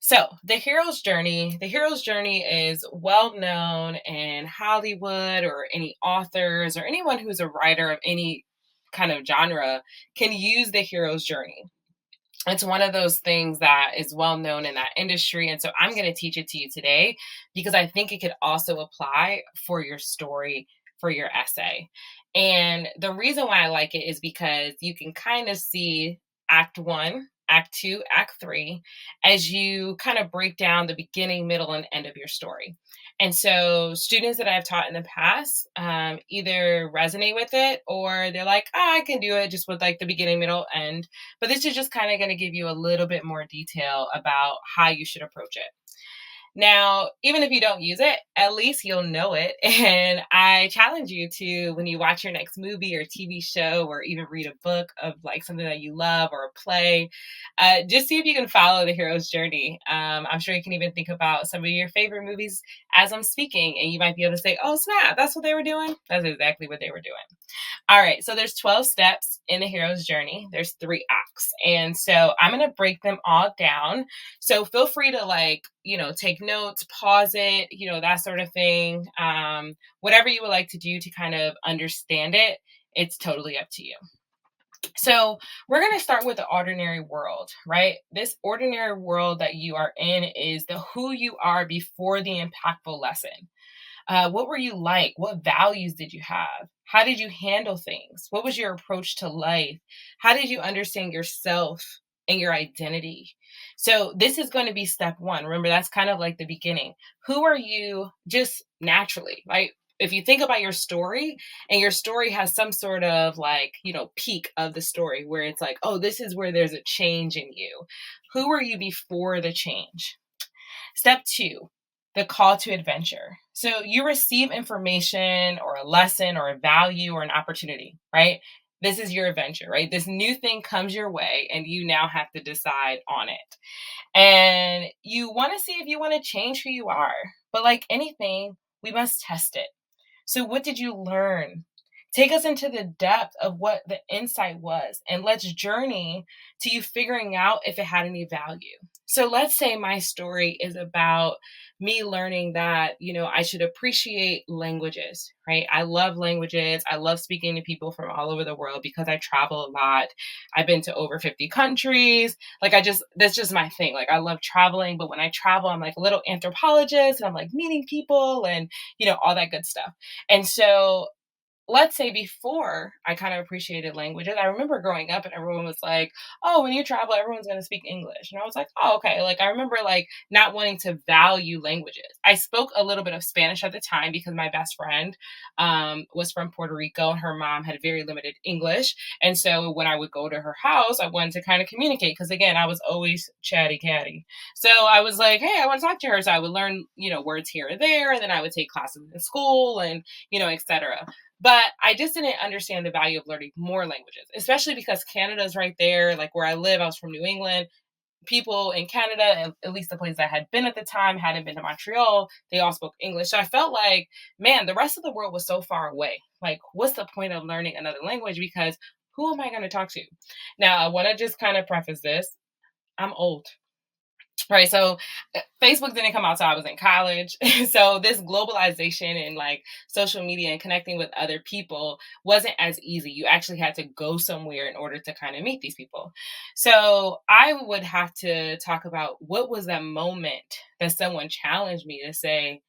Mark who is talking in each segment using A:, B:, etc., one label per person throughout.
A: So the hero's journey is well known in Hollywood, or any authors or anyone who's a writer of any kind of genre can use the hero's journey. It's one of those things that is well known in that industry. And so I'm going to teach it to you today because I think it could also apply for your story, for your essay. And the reason why I like it is because you can kind of see act one, act two, act three as you kind of break down the beginning, middle, and end of your story. And so students that I've taught in the past either resonate with it, or they're like, I can do it just with like the beginning, middle, end. But this is just kind of going to give you a little bit more detail about how you should approach it. Now, even if you don't use it, at least you'll know it. And I challenge you to, when you watch your next movie or TV show, or even read a book of like something that you love or a play, just see if you can follow the hero's journey. I'm sure you can even think about some of your favorite movies as I'm speaking, and you might be able to say, oh, snap, that's what they were doing. That's exactly what they were doing. All right, so there's 12 steps in the hero's journey. There's 3 acts. And so I'm going to break them all down. So feel free to take notes, pause it, that sort of thing. Whatever you would like to do to kind of understand it, it's totally up to you. So we're going to start with the ordinary world, right? This ordinary world that you are in is the who you are before the impactful lesson. What were you like? What values did you have? How did you handle things? What was your approach to life? How did you understand yourself and your identity? So this is going to be step one. Remember, that's kind of like the beginning. Who are you just naturally, right? If you think about your story, and your story has some sort of peak of the story where it's like, oh, this is where there's a change in you. Who are you before the change? Step two, the call to adventure. So you receive information or a lesson or a value or an opportunity, right? This is your adventure, right? This new thing comes your way and you now have to decide on it. And you want to see if you want to change who you are. But like anything, we must test it. So what did you learn? Take us into the depth of what the insight was, and let's journey to you figuring out if it had any value. So let's say my story is about me learning that, I should appreciate languages, right? I love languages. I love speaking to people from all over the world because I travel a lot. I've been to over 50 countries. That's just my thing. Like, I love traveling, but when I travel, I'm like a little anthropologist, and I'm like meeting people and, all that good stuff. And so let's say before I kind of appreciated languages, I remember growing up and everyone was like, oh, when you travel, everyone's going to speak English. And I was like, oh, okay. Like, I remember not wanting to value languages. I spoke a little bit of Spanish at the time because my best friend was from Puerto Rico, and her mom had very limited English. And so when I would go to her house, I wanted to kind of communicate because, again, I was always chatty catty. So I was like, hey, I want to talk to her. So I would learn, words here and there. And then I would take classes in school and, et cetera. But I just didn't understand the value of learning more languages, especially because Canada's right there. Like, where I live, I was from New England. People in Canada, at least the place I had been at the time, hadn't been to Montreal, they all spoke English. So I felt like, man, the rest of the world was so far away. Like, what's the point of learning another language? Because who am I going to talk to? Now, I want to just kind of preface this. I'm old. Right. So Facebook didn't come out until I was in college. So this globalization and social media and connecting with other people wasn't as easy. You actually had to go somewhere in order to kind of meet these people. So I would have to talk about what was that moment that someone challenged me to say,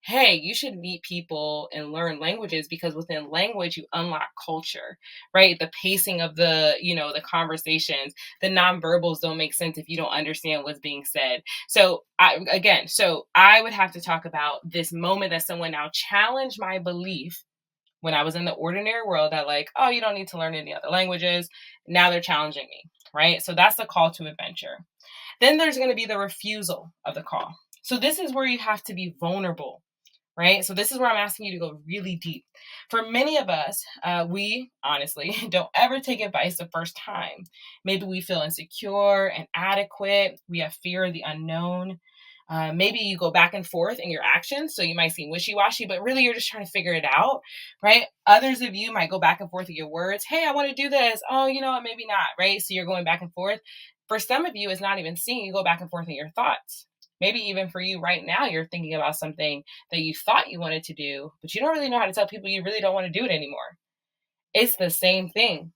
A: hey, you should meet people and learn languages, because within language, you unlock culture, right? The pacing of the conversations, the nonverbals don't make sense if you don't understand what's being said. So I would have to talk about this moment that someone now challenged my belief when I was in the ordinary world that oh, you don't need to learn any other languages. Now they're challenging me, right? So that's the call to adventure. Then there's going to be the refusal of the call. So this is where you have to be vulnerable. Right? So this is where I'm asking you to go really deep. For many of us, we honestly don't ever take advice the first time. Maybe we feel insecure, inadequate. We have fear of the unknown. Maybe you go back and forth in your actions. So you might seem wishy-washy, but really you're just trying to figure it out, right? Others of you might go back and forth with your words. Hey, I want to do this. Oh, maybe not, right? So you're going back and forth. For some of you, it's not even seeing. You go back and forth in your thoughts. Maybe even for you right now, you're thinking about something that you thought you wanted to do, but you don't really know how to tell people you really don't want to do it anymore. It's the same thing.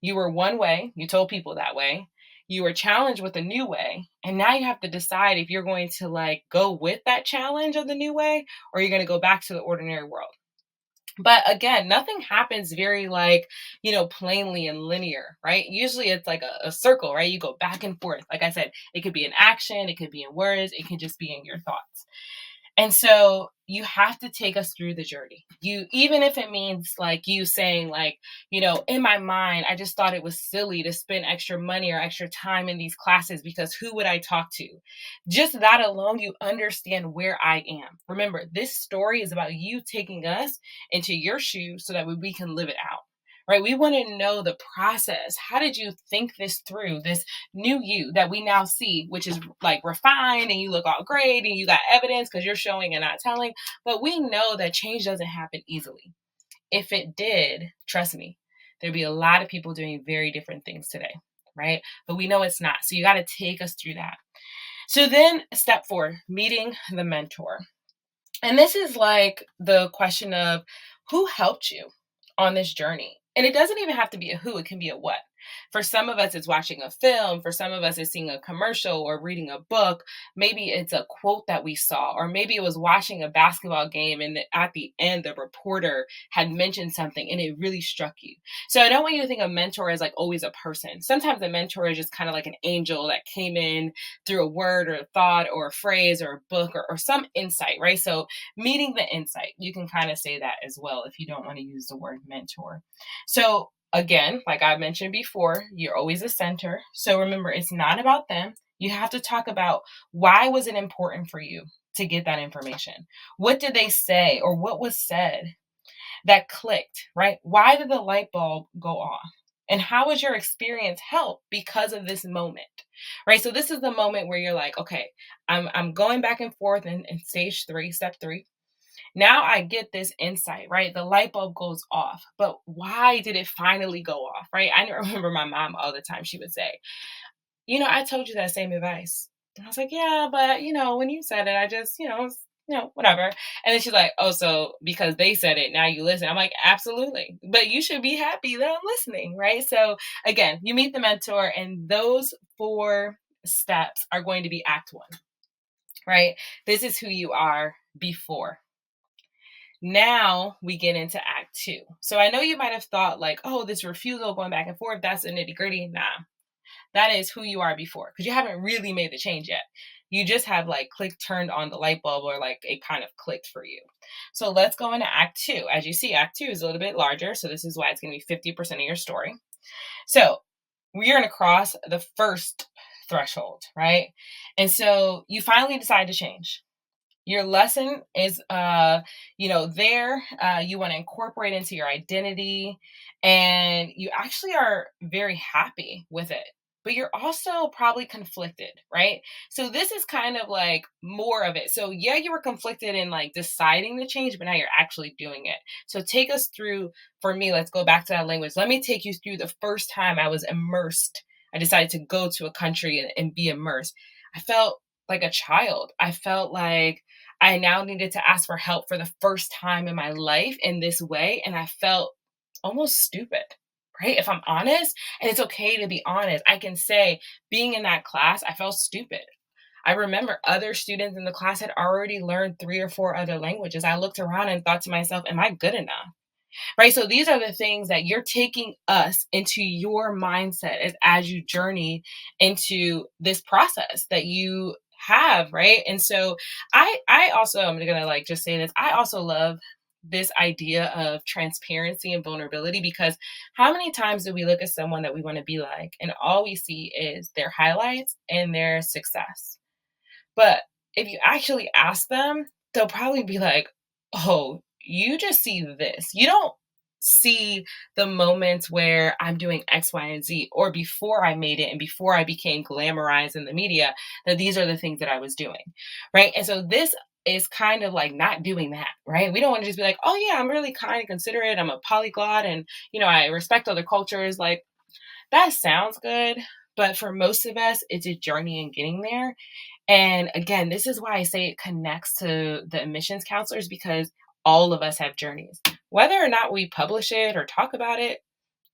A: You were one way, you told people that way. You were challenged with a new way, and now you have to decide if you're going to like go with that challenge of the new way or you're going to go back to the ordinary world. But again, nothing happens very like, plainly and linear, right? Usually it's like a circle, right? You go back and forth. Like I said, it could be in action, it could be in words, it could just be in your thoughts. And so you have to take us through the journey. Even if it means like you saying like, in my mind, I just thought it was silly to spend extra money or extra time in these classes because who would I talk to? Just that alone, you understand where I am. Remember, this story is about you taking us into your shoes so that we can live it out. Right? We want to know the process. How did you think this through? This new you that we now see, which is like refined and you look all great and you got evidence because you're showing and not telling. But we know that change doesn't happen easily. If it did, trust me, there'd be a lot of people doing very different things today, right? But we know it's not. So you got to take us through that. So then step 4, meeting the mentor. And this is like the question of who helped you on this journey. And it doesn't even have to be a who, it can be a what. For some of us, it's watching a film. For some of us, it's seeing a commercial or reading a book. Maybe it's a quote that we saw, or maybe it was watching a basketball game and at the end, the reporter had mentioned something and it really struck you. So I don't want you to think a mentor is like always a person. Sometimes a mentor is just kind of like an angel that came in through a word or a thought or a phrase or a book or some insight, right? So meeting the insight, you can kind of say that as well if you don't want to use the word mentor. So again, like I mentioned before, you're always the center. So remember, it's not about them. You have to talk about why was it important for you to get that information? What did they say or what was said that clicked, right? Why did the light bulb go off? And how was your experience helped because of this moment, right? So this is the moment where you're like, okay, I'm going back and forth in stage 3, step 3. Now I get this insight, right? The light bulb goes off, but why did it finally go off, right? I remember my mom all the time. She would say, I told you that same advice. And I was like, yeah, but when you said it, I just, whatever. And then she's like, oh, so because they said it, now you listen. I'm like, absolutely. But you should be happy that I'm listening, right? So again, you meet the mentor, and those 4 steps are going to be act 1, right? This is who you are before. Now we get into act 2. So I know you might have thought like, oh, this refusal going back and forth, that's the nitty gritty. Nah, that is who you are before, because you haven't really made the change yet. You just have like turned on the light bulb, or like it kind of clicked for you. So let's go into act 2. As you see, act 2 is a little bit larger. So this is why it's going to be 50% of your story. So we're going to cross the first threshold, right? And so you finally decide to change. Your lesson is, there. You want to incorporate into your identity, and you actually are very happy with it. But you're also probably conflicted, right? So this is kind of like more of it. So yeah, you were conflicted in like deciding to change, but now you're actually doing it. So take us through, for me, let's go back to that language. Let me take you through the first time I was immersed. I decided to go to a country and be immersed. I felt like a child. I felt like I now needed to ask for help for the first time in my life in this way. And I felt almost stupid, right? If I'm honest, and it's okay to be honest, I can say being in that class, I felt stupid. I remember other students in the class had already learned 3 or 4 other languages. I looked around and thought to myself, am I good enough? Right? So these are the things that you're taking us into your mindset as you journey into this process that you have, right? And so I also, I'm gonna like just say this, I also love this idea of transparency and vulnerability, because how many times do we look at someone that we want to be like and all we see is their highlights and their success? But if you actually ask them, they'll probably be like, oh, you just see this. You don't see the moments where I'm doing X, Y, and Z, or before I made it and before I became glamorized in the media, that these are the things that I was doing. Right. And so this is kind of like not doing that, right? We don't want to just be like, oh yeah, I'm really kind and considerate. I'm a polyglot and, I respect other cultures. Like, that sounds good, but for most of us, it's a journey in getting there. And again, this is why I say it connects to the admissions counselors, because all of us have journeys. Whether or not we publish it or talk about it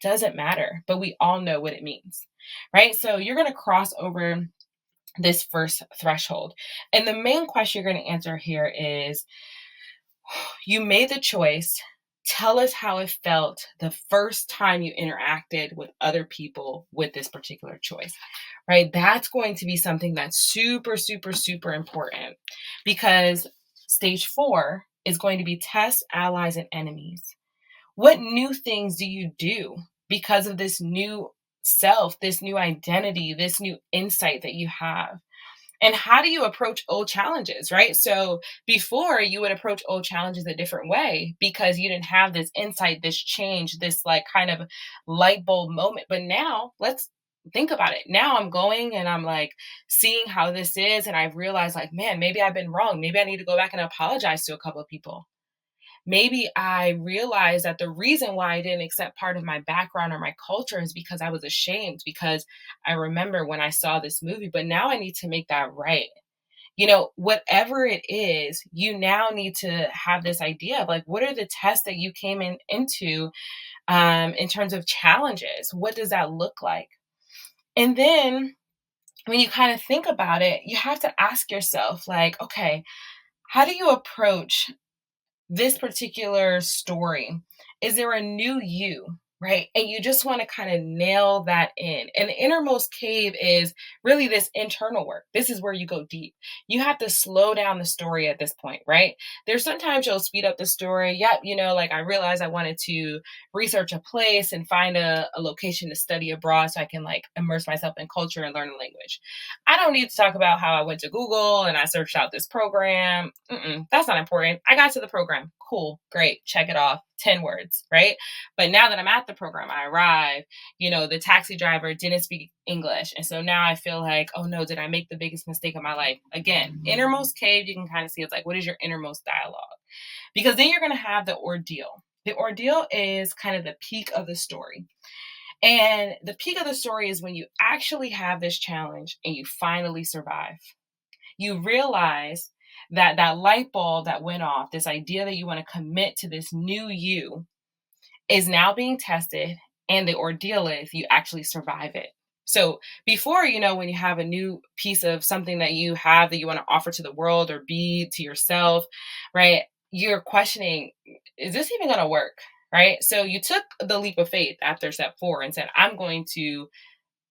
A: doesn't matter, but we all know what it means, right? So you're going to cross over this first threshold. And the main question you're going to answer here is, you made the choice. Tell us how it felt the first time you interacted with other people with this particular choice, right? That's going to be something that's super, super, super important, because stage 4 is going to be test allies and enemies. What new things do you do because of this new self, this new identity, this new insight that you have? And how do you approach old challenges, right? So before, you would approach old challenges a different way because you didn't have this insight, this change, this like kind of light bulb moment. But now let's think about it. Now I'm going and I'm like seeing how this is. And I've realized, like, man, maybe I've been wrong. Maybe I need to go back and apologize to a couple of people. Maybe I realized that the reason why I didn't accept part of my background or my culture is because I was ashamed, because I remember when I saw this movie, but now I need to make that right. Whatever it is, you now need to have this idea of like, what are the tests that you came into in terms of challenges? What does that look like? And then when you kind of think about it, you have to ask yourself, like, okay, how do you approach this particular story? Is there a new you, right? And you just want to kind of nail that in. And the innermost cave is really this internal work. This is where you go deep. You have to slow down the story at this point, right? There's sometimes you'll speed up the story. Yep, like I realized I wanted to research a place and find a location to study abroad so I can like immerse myself in culture and learn a language. I don't need to talk about how I went to Google and I searched out this program. That's not important. I got to the program. Cool. Great. Check it off. 10 words, right? But now that I'm at the program, I arrive, the taxi driver didn't speak English. And so now I feel like, oh no, did I make the biggest mistake of my life? Again, innermost cave, you can kind of see it's like, what is your innermost dialogue? Because then you're going to have the ordeal. The ordeal is kind of the peak of the story. And the peak of the story is when you actually have this challenge and you finally survive. You realize that that light bulb that went off, this idea that you want to commit to this new you, is now being tested. And the ordeal is you actually survive it. So before, when you have a new piece of something that you have that you want to offer to the world or be to yourself, right? You're questioning, is this even going to work? Right? So you took the leap of faith after step 4 and said, I'm going to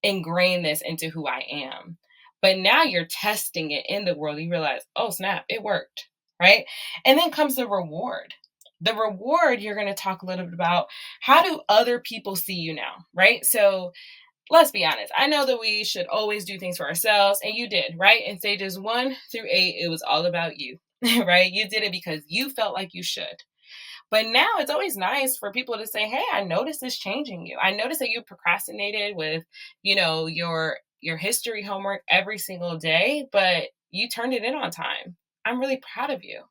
A: ingrain this into who I am. But now you're testing it in the world. You realize, oh, snap, it worked. Right? And then comes the reward. The reward, you're going to talk a little bit about, how do other people see you now? Right? So let's be honest. I know that we should always do things for ourselves. And you did, right? In stages 1 through 8, it was all about you, right? You did it because you felt like you should. But now it's always nice for people to say, hey, I noticed this changing you. I noticed that you procrastinated with, your history homework every single day, but you turned it in on time. I'm really proud of you.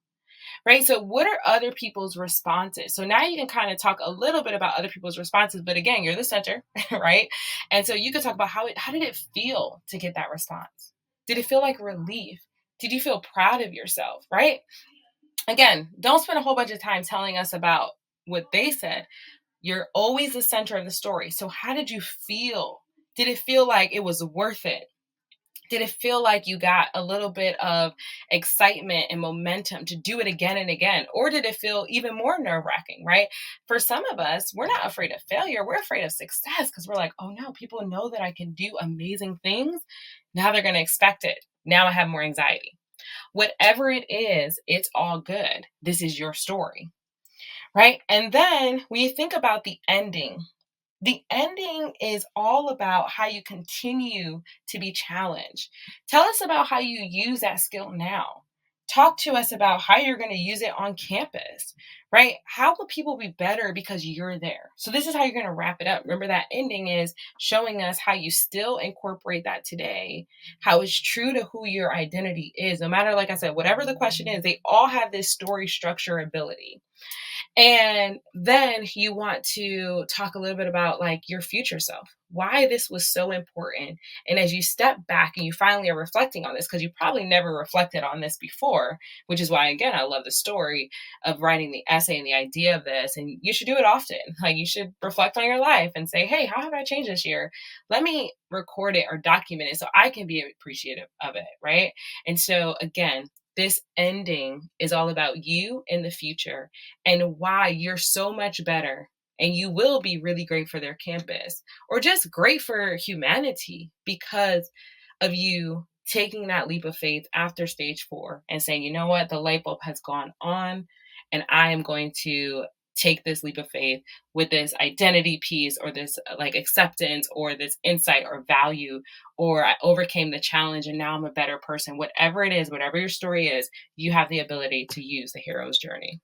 A: Right? So what are other people's responses? So now you can kind of talk a little bit about other people's responses, but again, you're the center, right? And so you could talk about how did it feel to get that response? Did it feel like relief? Did you feel proud of yourself, right? Again, don't spend a whole bunch of time telling us about what they said. You're always the center of the story. So how did you feel? Did it feel like it was worth it? Did it feel like you got a little bit of excitement and momentum to do it again and again? Or did it feel even more nerve-wracking, right? For some of us, we're not afraid of failure. We're afraid of success because we're like, oh no, people know that I can do amazing things. Now they're going to expect it. Now I have more anxiety. Whatever it is, it's all good. This is your story, right? And then when you think about the ending is all about how you continue to be challenged. Tell us about how you use that skill now. Talk to us about how you're going to use it on campus, right? How will people be better because you're there? So this is how you're going to wrap it up. Remember, that ending is showing us how you still incorporate that today, how it's true to who your identity is. No matter, like I said, whatever the question is, they all have this story structure ability. And then you want to talk a little bit about like your future self, why this was so important. And as you step back and you finally are reflecting on this, because you probably never reflected on this before, which is why, again, I love the story of writing the essay and the idea of this. And you should do it often. Like you should reflect on your life and say, hey, how have I changed this year? Let me record it or document it so I can be appreciative of it. Right. And so, again, this ending is all about you in the future and why you're so much better and you will be really great for their campus or just great for humanity because of you taking that leap of faith after stage 4 and saying, you know what, the light bulb has gone on and I am going to take this leap of faith with this identity piece or this like acceptance or this insight or value, or I overcame the challenge and now I'm a better person. Whatever it is, whatever your story is, you have the ability to use the hero's journey.